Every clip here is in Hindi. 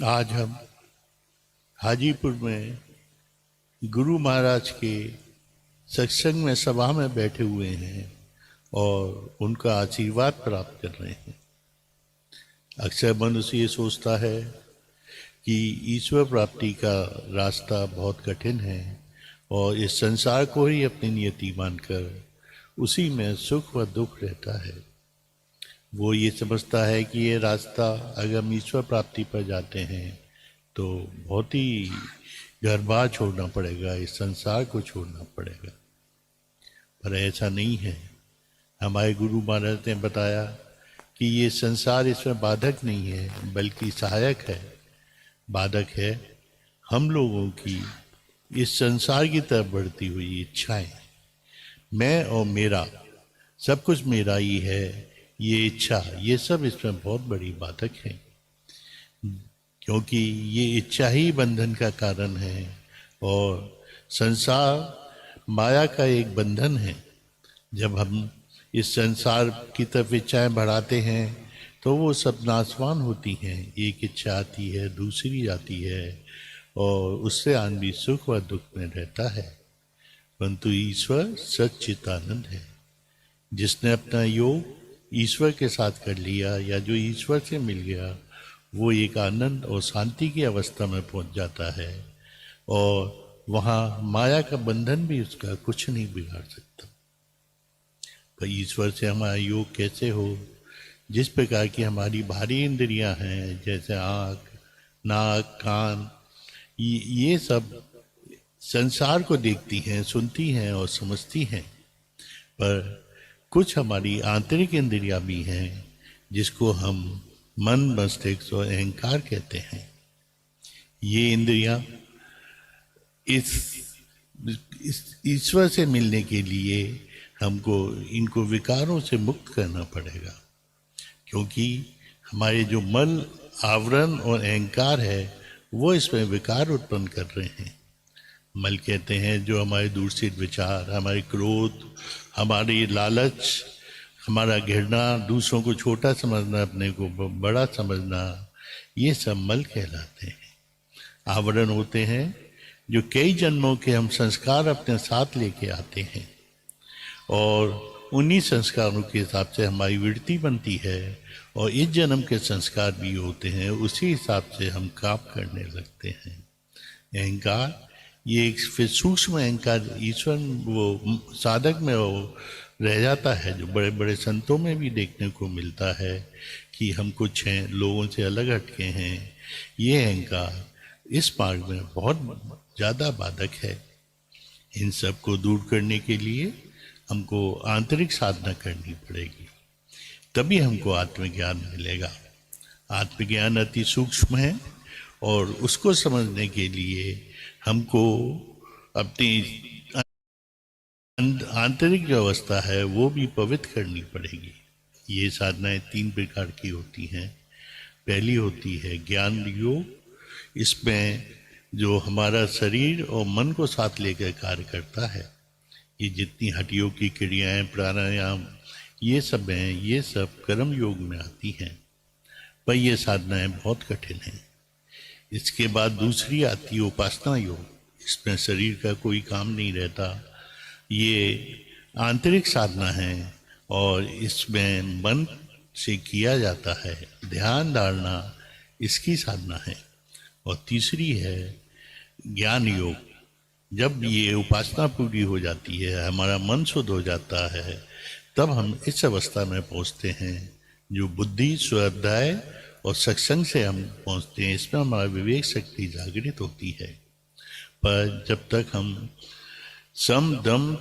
आज हम हाजीपुर में गुरु महाराज के सत्संग में सभा में बैठे हुए हैं और उनका आशीर्वाद प्राप्त कर रहे हैं। अक्सर मनुष्य ये सोचता है कि ईश्वर प्राप्ति का रास्ता बहुत कठिन है और इस संसार को ही अपनी नियति मानकर उसी में सुख व दुख रहता है। वो ये समझता है कि ये रास्ता अगर हम ईश्वर प्राप्ति पर जाते हैं तो बहुत ही घर बार छोड़ना पड़ेगा, इस संसार को छोड़ना पड़ेगा। पर ऐसा नहीं है। हमारे गुरु महाराज ने बताया कि ये संसार इसमें बाधक नहीं है बल्कि सहायक है। बाधक है हम लोगों की इस संसार की तरफ बढ़ती हुई इच्छाएं। मैं और मेरा, सब कुछ मेरा ही है, ये इच्छा, ये सब इसमें बहुत बड़ी बाधक है, क्योंकि ये इच्छा ही बंधन का कारण है और संसार माया का एक बंधन है। जब हम इस संसार की तरफ इच्छाएं बढ़ाते हैं तो वो सब नाशवान होती हैं। एक इच्छा आती है, दूसरी आती है और उससे आदमी सुख व दुख में रहता है। परंतु ईश्वर सच्चिदानंद है। जिसने अपना योग ईश्वर के साथ कर लिया या जो ईश्वर से मिल गया, वो एक आनंद और शांति की अवस्था में पहुंच जाता है और वहाँ माया का बंधन भी उसका कुछ नहीं बिगाड़ सकता। पर ईश्वर से हमारा योग कैसे हो? जिस प्रकार की हमारी बाहरी इंद्रियां हैं, जैसे आँख, नाक, कान, ये सब संसार को देखती हैं, सुनती हैं और समझती हैं। पर कुछ हमारी आंतरिक इंद्रियां भी हैं जिसको हम मन, मस्तिष्क और अहंकार कहते हैं। ये इंद्रियां इस ईश्वर से मिलने के लिए हमको इनको विकारों से मुक्त करना पड़ेगा, क्योंकि हमारे जो मन, आवरण और अहंकार है वो इसमें विकार उत्पन्न कर रहे हैं। मल कहते हैं जो हमारे दूषित विचार, हमारे क्रोध, हमारी लालच, हमारा घृणा, दूसरों को छोटा समझना, अपने को बड़ा समझना, ये सब मल कहलाते हैं। आवरण होते हैं जो कई जन्मों के हम संस्कार अपने साथ लेके आते हैं और उन्हीं संस्कारों के हिसाब से हमारी वृत्ति बनती है और इस जन्म के संस्कार भी होते हैं, उसी हिसाब से हम काम करने लगते हैं। अहंकार, ये एक फिर सूक्ष्म अहंकार ईश्वर वो साधक में वो रह जाता है, जो बड़े बड़े संतों में भी देखने को मिलता है कि हम कुछ हैं, लोगों से अलग हटके हैं। ये अहंकार इस मार्ग में बहुत ज़्यादा बाधक है। इन सब को दूर करने के लिए हमको आंतरिक साधना करनी पड़ेगी, तभी हमको आत्मज्ञान मिलेगा। आत्मज्ञान अति सूक्ष्म है और उसको समझने के लिए हमको अपनी आंतरिक जो अवस्था है वो भी पवित्र करनी पड़ेगी। ये साधनाएं 3 प्रकार की होती हैं। पहली होती है ज्ञान योग। इसमें जो हमारा शरीर और मन को साथ लेकर कार्य करता है, ये जितनी हठ योग की क्रियाएं, प्राणायाम, ये सब हैं, ये सब कर्म योग में आती हैं। पर ये साधनाएं बहुत कठिन हैं। इसके बाद दूसरी आती है उपासना योग। इसमें शरीर का कोई काम नहीं रहता, ये आंतरिक साधना है और इसमें मन से किया जाता है। ध्यान धारणा इसकी साधना है। और तीसरी है ज्ञान योग। जब ये उपासना पूरी हो जाती है, हमारा मन शुद्ध हो जाता है, तब हम इस अवस्था में पहुंचते हैं जो बुद्धि, स्वाध्याय और सत्संग से हम पहुंचते हैं। इसमें हमारा विवेक शक्ति जागृत होती है। पर जब तक हम सम, दम,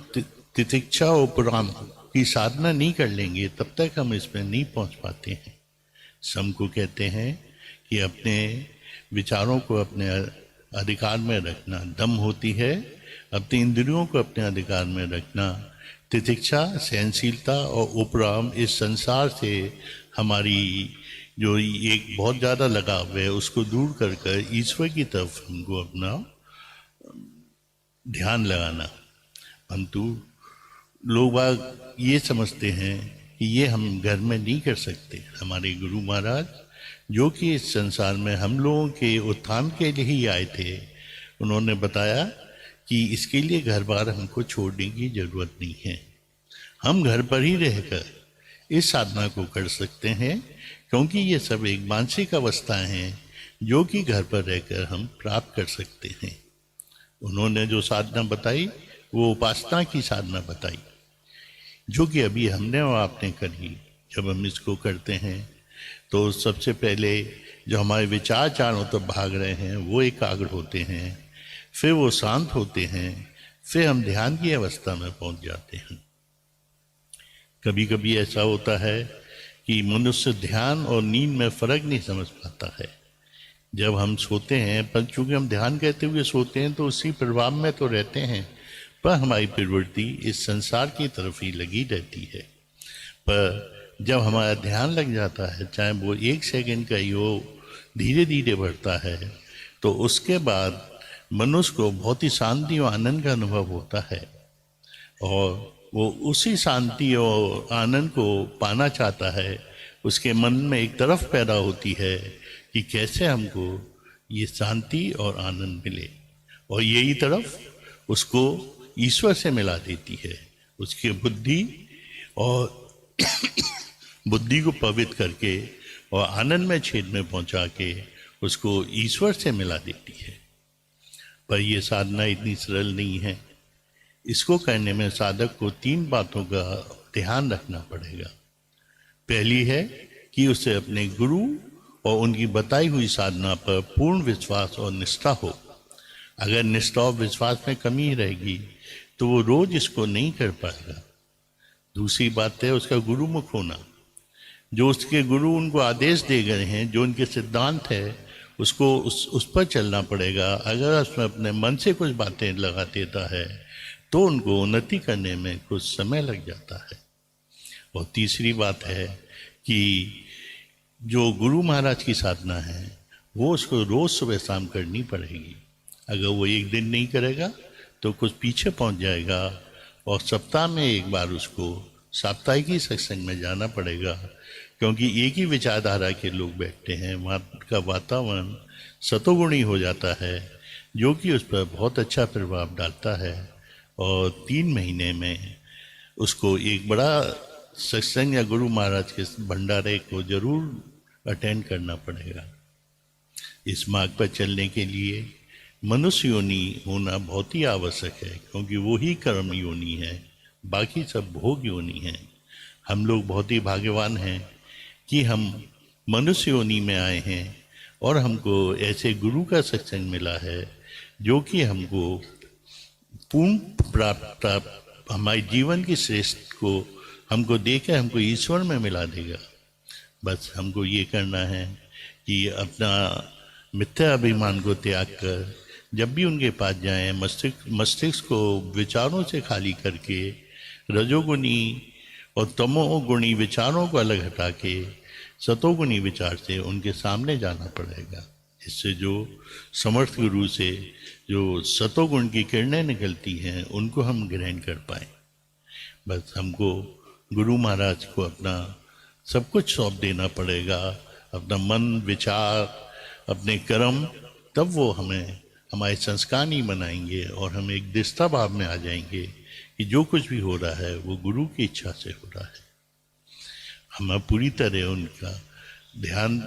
तितिक्षा और उपराम की साधना नहीं कर लेंगे, तब तक हम इसमें नहीं पहुंच पाते हैं। सम को कहते हैं कि अपने विचारों को अपने अधिकार में रखना। दम होती है अपनी इंद्रियों को अपने अधिकार में रखना। तितिक्षा, सहनशीलता और उपराम इस संसार से हमारी जो एक बहुत ज़्यादा लगाव है उसको दूर कर ईश्वर की तरफ हमको अपना ध्यान लगाना। परंतु लोग बाग ये समझते हैं ये हम घर में नहीं कर सकते। हमारे गुरु महाराज जो कि इस संसार में हम लोगों के उत्थान के लिए ही आए थे, उन्होंने बताया कि इसके लिए घर बार हमको छोड़ने की जरूरत नहीं है। हम घर पर ही रहकर इस साधना को कर सकते हैं, क्योंकि ये सब एक मानसिक अवस्था है जो कि घर पर रहकर हम प्राप्त कर सकते हैं। उन्होंने जो साधना बताई वो उपासना की साधना बताई, जो कि अभी हमने और आपने करी। जब हम इसको करते हैं तो सबसे पहले जो हमारे विचार चारों तरफ भाग रहे हैं वो एकाग्र होते हैं, फिर वो शांत होते हैं, फिर हम ध्यान की अवस्था में पहुंच जाते हैं। कभी कभी ऐसा होता है कि मनुष्य ध्यान और नींद में फर्क नहीं समझ पाता है। जब हम सोते हैं, पर चूंकि हम ध्यान कहते हुए सोते हैं तो उसी प्रभाव में तो रहते हैं, पर हमारी प्रवृत्ति इस संसार की तरफ ही लगी रहती है। पर जब हमारा ध्यान लग जाता है, चाहे वो 1 सेकंड का ही हो, धीरे धीरे बढ़ता है, तो उसके बाद मनुष्य को बहुत ही शांति और आनंद का अनुभव होता है, और वो उसी शांति और आनंद को पाना चाहता है। उसके मन में एक तरफ पैदा होती है कि कैसे हमको ये शांति और आनंद मिले, और यही तरफ उसको ईश्वर से मिला देती है। उसकी बुद्धि और बुद्धि को पवित्र करके और आनंद में छेद में पहुंचा के उसको ईश्वर से मिला देती है। पर यह साधना इतनी सरल नहीं है। इसको करने में साधक को 3 बातों का ध्यान रखना पड़ेगा। पहली है कि उसे अपने गुरु और उनकी बताई हुई साधना पर पूर्ण विश्वास और निष्ठा हो। अगर निष्ठा और विश्वास में कमी रहेगी तो वो रोज इसको नहीं कर पाएगा। दूसरी बात है उसका गुरुमुख होना। जो उसके गुरु उनको आदेश दे गए हैं, जो उनके सिद्धांत है, उसको उस पर चलना पड़ेगा। अगर उसमें अपने मन से कुछ बातें लगा देता है तो उनको उन्नति करने में कुछ समय लग जाता है। और तीसरी बात है कि जो गुरु महाराज की साधना है वो उसको रोज सुबह शाम करनी पड़ेगी। अगर वो एक दिन नहीं करेगा तो कुछ पीछे पहुंच जाएगा, और सप्ताह में एक बार उसको साप्ताहिक सत्संग में जाना पड़ेगा, क्योंकि एक ही विचारधारा के लोग बैठते हैं। वहाँ का वातावरण सतोगुणी हो जाता है, जो कि उस पर बहुत अच्छा प्रभाव डालता है। और 3 महीने में उसको एक बड़ा सत्संग या गुरु महाराज के भंडारे को जरूर अटेंड करना पड़ेगा। इस मार्ग पर चलने के लिए मनुष्य योनि होना बहुत ही आवश्यक है, क्योंकि वो ही कर्म योनि है, बाकी सब भोग योनि है। हम लोग बहुत ही भाग्यवान हैं कि हम मनुष्य योनि में आए हैं और हमको ऐसे गुरु का सत्संग मिला है जो कि हमको पूर्ण प्राप्त हमारे जीवन की श्रेष्ठ को हमको देकर हमको ईश्वर में मिला देगा। बस हमको ये करना है कि अपना मिथ्या अभिमान को त्याग कर जब भी उनके पास जाएं, मस्तिष्क को विचारों से खाली करके रजोगुणी और तमोगुणी विचारों को अलग हटा के सतोगुणी विचार से उनके सामने जाना पड़ेगा। इससे जो समर्थ गुरु से जो सतोगुण की किरणें निकलती हैं उनको हम ग्रहण कर पाए। बस हमको गुरु महाराज को अपना सब कुछ सौंप देना पड़ेगा, अपना मन, विचार, अपने कर्म, तब वो हमें हमारे संस्कार नहीं बनाएंगे और हम एक दृष्टा भाव में आ जाएंगे कि जो कुछ भी हो रहा है वो गुरु की इच्छा से हो रहा है। हमें पूरी तरह उनका ध्यान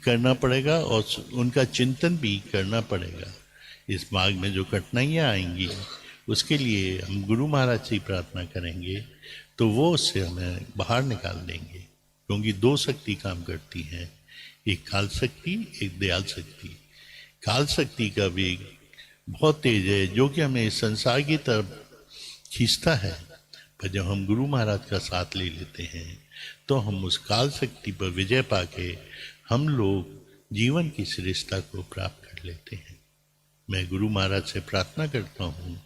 करना पड़ेगा और उनका चिंतन भी करना पड़ेगा। इस मार्ग में जो कठिनाइयाँ आएंगी उसके लिए हम गुरु महाराज से प्रार्थना करेंगे तो वो उससे हमें बाहर निकाल देंगे, क्योंकि 2 शक्ति काम करती हैं, एक काल शक्ति, एक दयाल शक्ति। काल शक्ति का वेग बहुत तेज है जो कि हमें इस संसार की तरफ खींचता है, पर जब हम गुरु महाराज का साथ ले लेते हैं तो हम उस काल शक्ति पर विजय पाके हम लोग जीवन की श्रेष्ठता को प्राप्त कर लेते हैं। मैं गुरु महाराज से प्रार्थना करता हूँ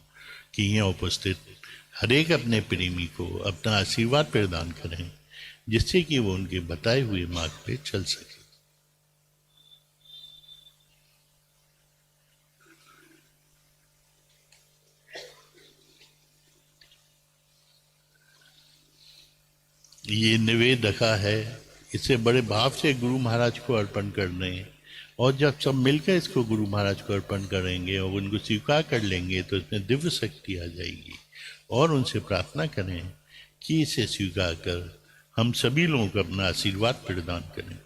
कि यहाँ उपस्थित हर एक अपने प्रेमी को अपना आशीर्वाद प्रदान करें, जिससे कि वो उनके बताए हुए मार्ग पे चल सके। ये निवेद रखा है, इसे बड़े भाव से गुरु महाराज को अर्पण करने, और जब सब मिलकर इसको गुरु महाराज को अर्पण करेंगे और उनको स्वीकार कर लेंगे तो इसमें दिव्य शक्ति आ जाएगी। और उनसे प्रार्थना करें कि इसे स्वीकार कर हम सभी लोगों को अपना आशीर्वाद प्रदान करें।